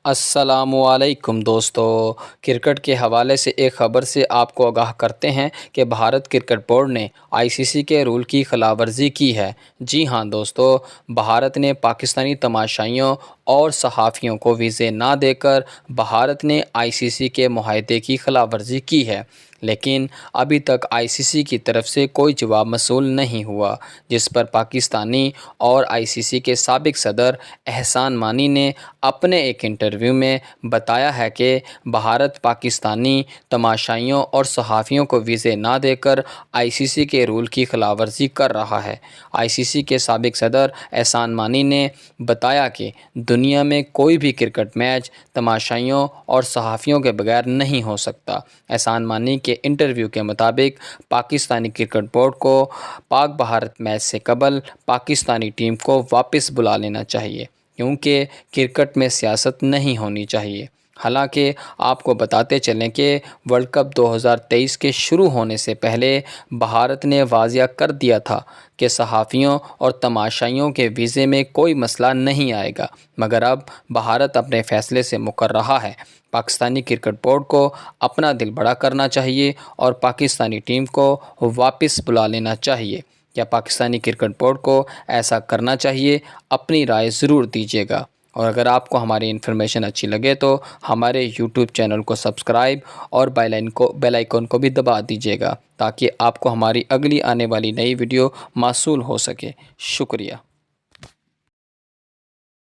السلام علیکم دوستو، کرکٹ کے حوالے سے ایک خبر سے آپ کو آگاہ کرتے ہیں کہ بھارت کرکٹ بورڈ نے آئی سی سی کے رول کی خلاف ورزی کی ہے۔ جی ہاں دوستو، بھارت نے پاکستانی تماشائیوں اور صحافیوں کو ویزے نہ دے کر بھارت نے آئی سی سی کے معاہدے کی خلاف ورزی کی ہے، لیکن ابھی تک آئی سی سی کی طرف سے کوئی جواب موصول نہیں ہوا، جس پر پاکستانی اور آئی سی سی کے سابق صدر احسان مانی نے اپنے ایک انٹرویو میں بتایا ہے کہ بھارت پاکستانی تماشائیوں اور صحافیوں کو ویزے نہ دے کر آئی سی سی کے رول کی خلاف ورزی کر رہا ہے۔ آئی سی سی کے سابق صدر احسان مانی نے بتایا کہ دنیا میں کوئی بھی کرکٹ میچ تماشائیوں اور صحافیوں کے بغیر نہیں ہو سکتا۔ احسان مانی کے انٹرویو کے مطابق پاکستانی کرکٹ بورڈ کو پاک بھارت میچ سے قبل پاکستانی ٹیم کو واپس بلا لینا چاہیے، کیونکہ کرکٹ میں سیاست نہیں ہونی چاہیے۔ حالانکہ آپ کو بتاتے چلیں کہ ورلڈ کپ 2023 کے شروع ہونے سے پہلے بھارت نے واضح کر دیا تھا کہ صحافیوں اور تماشائیوں کے ویزے میں کوئی مسئلہ نہیں آئے گا، مگر اب بھارت اپنے فیصلے سے مکر رہا ہے۔ پاکستانی کرکٹ بورڈ کو اپنا دل بڑا کرنا چاہیے اور پاکستانی ٹیم کو واپس بلا لینا چاہیے۔ کیا پاکستانی کرکٹ بورڈ کو ایسا کرنا چاہیے؟ اپنی رائے ضرور دیجیے گا، اور اگر آپ کو ہماری انفارمیشن اچھی لگے تو ہمارے یوٹیوب چینل کو سبسکرائب اور بیل آئیکن کو بھی دبا دیجیے گا، تاکہ آپ کو ہماری اگلی آنے والی نئی ویڈیو موصول ہو سکے۔ شکریہ۔